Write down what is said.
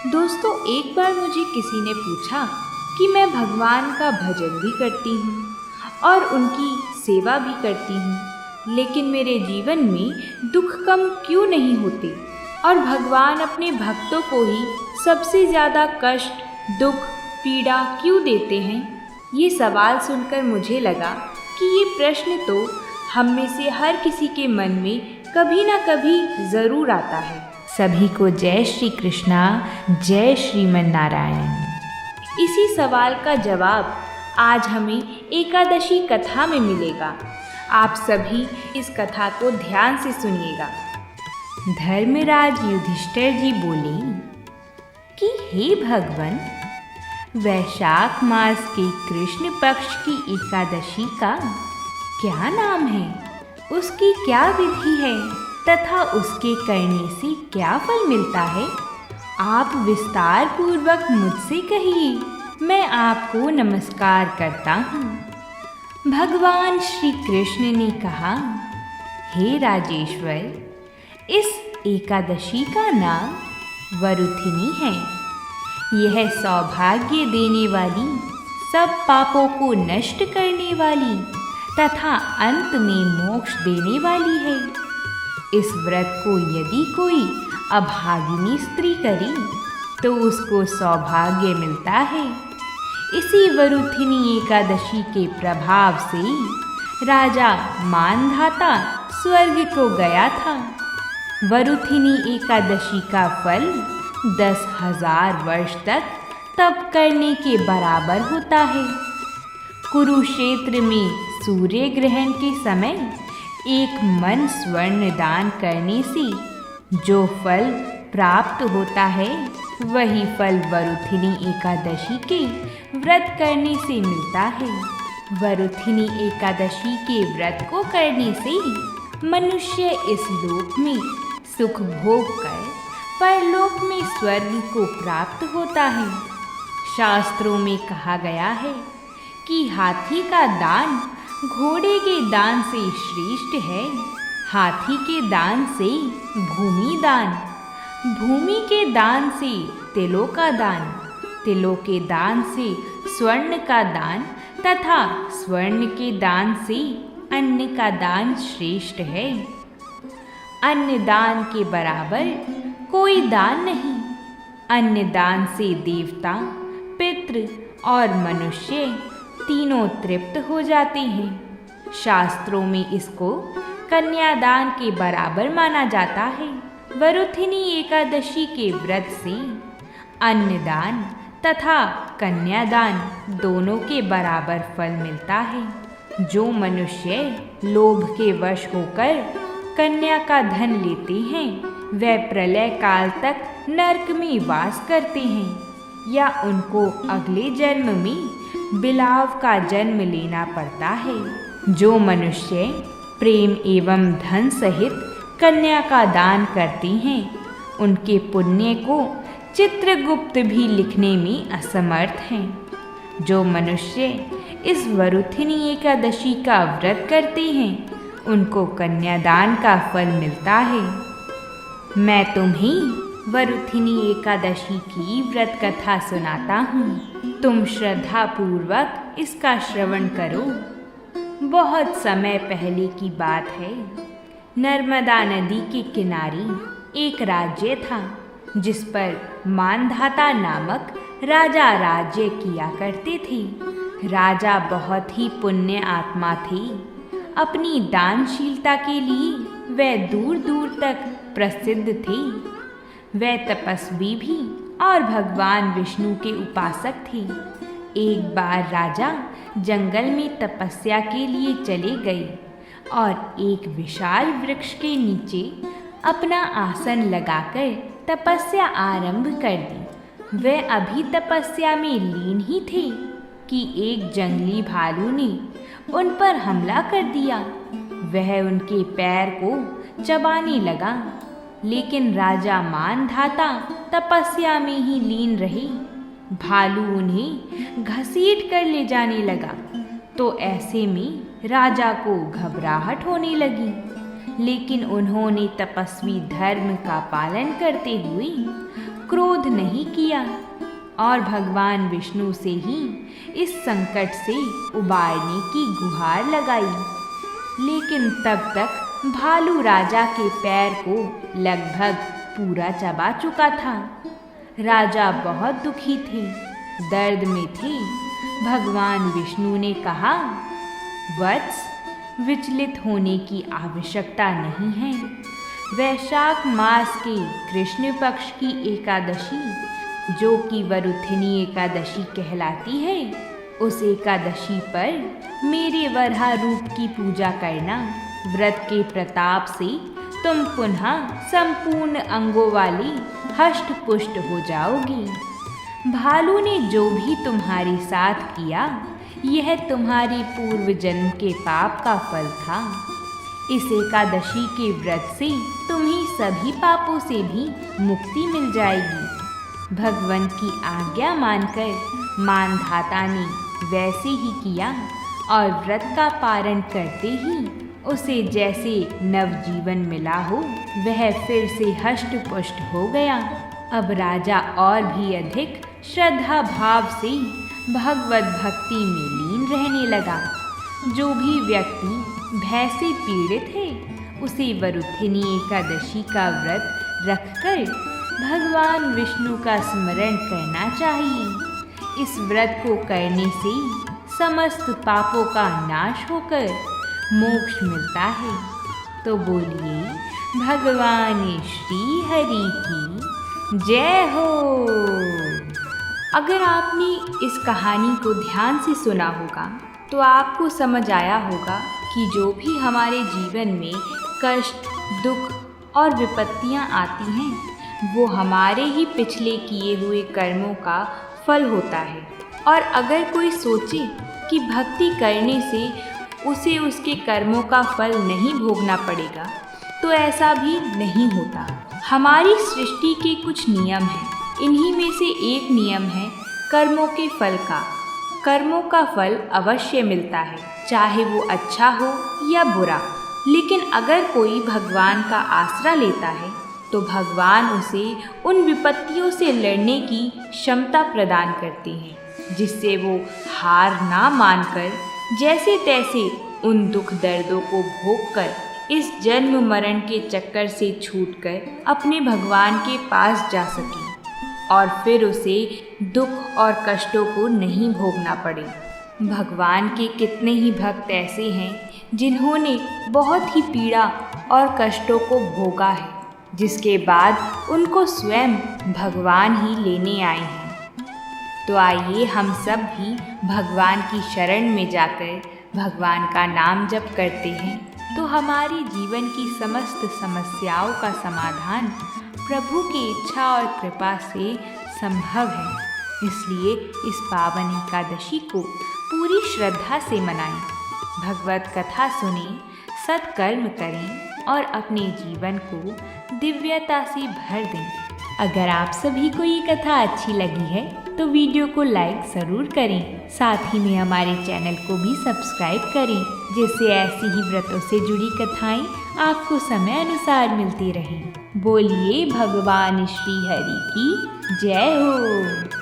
दोस्तों, एक बार मुझे किसी ने पूछा कि मैं भगवान का भजन भी करती हूँ और उनकी सेवा भी करती हूँ, लेकिन मेरे जीवन में दुख कम क्यों नहीं होते और भगवान अपने भक्तों को ही सबसे ज़्यादा कष्ट, दुख, पीड़ा क्यों देते हैं। ये सवाल सुनकर मुझे लगा कि ये प्रश्न तो हम में से हर किसी के मन में कभी ना कभी ज़रूर आता है। सभी को जय श्री कृष्णा, जय श्रीमन नारायण। इसी सवाल का जवाब आज हमें एकादशी कथा में मिलेगा। आप सभी इस कथा को ध्यान से सुनिएगा। धर्मराज युधिष्ठिर जी बोले कि हे भगवान, वैशाख मास के कृष्ण पक्ष की एकादशी का क्या नाम है, उसकी क्या विधि है तथा उसके करने से क्या फल मिलता है? आप विस्तार पूर्वक मुझसे कहिए, मैं आपको नमस्कार करता हूँ। भगवान श्री कृष्ण ने कहा, हे राजेश्वर, इस एकादशी का नाम वरुथिनी है। यह सौभाग्य देने वाली, सब पापों को नष्ट करने वाली तथा अंत में मोक्ष देने वाली है। इस व्रत को यदि कोई अभागिनी स्त्री करे तो उसको सौभाग्य मिलता है। इसी वरुथिनी एकादशी के प्रभाव से राजा मानधाता स्वर्ग को गया था। वरुथिनी एकादशी का फल 10,000 वर्ष तक तप करने के बराबर होता है। कुरुक्षेत्र में सूर्य ग्रहण के समय एक मन स्वर्ण दान करने से जो फल प्राप्त होता है, वही फल वरुथिनी एकादशी के व्रत करने से मिलता है। वरुथिनी एकादशी के व्रत को करने से मनुष्य इस लोक में सुख भोग कर परलोक में स्वर्ग को प्राप्त होता है। शास्त्रों में कहा गया है कि हाथी का दान घोड़े के दान से श्रेष्ठ है। हाथी के दान से भूमि दान, भूमि के दान से तिलों का दान, तिलों के दान से स्वर्ण का दान तथा स्वर्ण के दान से अन्न का दान श्रेष्ठ है। अन्न दान के बराबर कोई दान नहीं। अन्न दान से देवता, पितृ और मनुष्य तीनों तृप्त हो जाते हैं। शास्त्रों में इसको कन्यादान के बराबर माना जाता है। वरुथिनी एकादशी के व्रत से अन्नदान तथा कन्यादान दोनों के बराबर फल मिलता है। जो मनुष्य लोभ के वश होकर कन्या का धन लेते हैं, वह प्रलय काल तक नरक में वास करते हैं या उनको अगले जन्म में बिलाव का जन्म लेना पड़ता है। जो मनुष्य प्रेम एवं धन सहित कन्या का दान करते हैं, उनके पुण्य को चित्रगुप्त भी लिखने में असमर्थ हैं। जो मनुष्य इस वरुथिनी एकादशी का व्रत करते हैं, उनको कन्यादान का फल मिलता है। मैं तुम्हें वरुथिनी एकादशी की व्रत कथा सुनाता हूँ। तुम श्रद्धा पूर्वक इसका श्रवण करो। बहुत समय पहले की बात है। नर्मदा नदी के किनारे एक राज्य था, जिस पर मानधाता नामक राजा राज्य किया करते थे। राजा बहुत ही पुण्य आत्मा थे। अपनी दानशीलता के लिए वह दूर दूर तक प्रसिद्ध थे। वह तपस्वी भी और भगवान विष्णु के उपासक थे। एक बार राजा जंगल में तपस्या के लिए चले गए और एक विशाल वृक्ष के नीचे अपना आसन लगाकर तपस्या आरंभ कर दी। वह अभी तपस्या में लीन ही थे कि एक जंगली भालू ने उन पर हमला कर दिया। वह उनके पैर को चबाने लगा, लेकिन राजा मानधाता तपस्या में ही लीन रहे। भालू उन्हें घसीट कर ले जाने लगा, तो ऐसे में राजा को घबराहट होने लगी। लेकिन उन्होंने तपस्वी धर्म का पालन करते हुए क्रोध नहीं किया और भगवान विष्णु से ही इस संकट से उबारने की गुहार लगाई। लेकिन तब तक भालू राजा के पैर को लगभग पूरा चबा चुका था। राजा बहुत दुखी थे, दर्द में थे। भगवान विष्णु ने कहा, वत्स, विचलित होने की आवश्यकता नहीं है। वैशाख मास के कृष्ण पक्ष की एकादशी, जो कि वरुथिनी एकादशी कहलाती है, उस एकादशी पर मेरे वराह रूप की पूजा करना। व्रत के प्रताप से तुम पुनः संपूर्ण अंगों वाली हष्ट पुष्ट हो जाओगी। भालू ने जो भी तुम्हारे साथ किया, यह तुम्हारी पूर्व जन्म के पाप का फल था। इस एकादशी के व्रत से तुम्हें सभी पापों से भी मुक्ति मिल जाएगी। भगवान की आज्ञा मानकर मानधाता ने वैसे ही किया और व्रत का पारण करते ही उसे जैसे नवजीवन मिला हो, वह फिर से हष्ट पुष्ट हो गया। अब राजा और भी अधिक श्रद्धा भाव से भगवत भक्ति में लीन रहने लगा। जो भी व्यक्ति भय से पीड़ित है, उसे वरुथिनी एकादशी का व्रत रखकर भगवान विष्णु का स्मरण करना चाहिए। इस व्रत को करने से समस्त पापों का नाश होकर मोक्ष मिलता है। तो बोलिए भगवान श्री हरि की जय हो। अगर आपने इस कहानी को ध्यान से सुना होगा तो आपको समझ आया होगा कि जो भी हमारे जीवन में कष्ट, दुख और विपत्तियां आती हैं, वो हमारे ही पिछले किए हुए कर्मों का फल होता है। और अगर कोई सोचे कि भक्ति करने से उसे उसके कर्मों का फल नहीं भोगना पड़ेगा, तो ऐसा भी नहीं होता। हमारी सृष्टि के कुछ नियम हैं। इन्हीं में से एक नियम है कर्मों के फल का। कर्मों का फल अवश्य मिलता है, चाहे वो अच्छा हो या बुरा। लेकिन अगर कोई भगवान का आसरा लेता है तो भगवान उसे उन विपत्तियों से लड़ने की क्षमता प्रदान करते हैं, जिससे वो हार ना मानकर जैसे तैसे उन दुख दर्दों को भोगकर इस जन्म मरण के चक्कर से छूटकर अपने भगवान के पास जा सके और फिर उसे दुख और कष्टों को नहीं भोगना पड़े। भगवान के कितने ही भक्त ऐसे हैं जिन्होंने बहुत ही पीड़ा और कष्टों को भोगा है, जिसके बाद उनको स्वयं भगवान ही लेने आए हैं। तो आइए हम सब भी भगवान की शरण में जाकर भगवान का नाम जप करते हैं, तो हमारी जीवन की समस्त समस्याओं का समाधान प्रभु की इच्छा और कृपा से संभव है। इसलिए इस पावन एकादशी को पूरी श्रद्धा से मनाएं, भगवत कथा सुनें, सत्कर्म करें और अपने जीवन को दिव्यता से भर दें। अगर आप सभी को ये कथा अच्छी लगी है तो वीडियो को लाइक ज़रूर करें। साथ ही में हमारे चैनल को भी सब्सक्राइब करें, जिससे ऐसी ही व्रतों से जुड़ी कथाएं आपको समय अनुसार मिलती रहें। बोलिए भगवान श्री हरि की जय हो।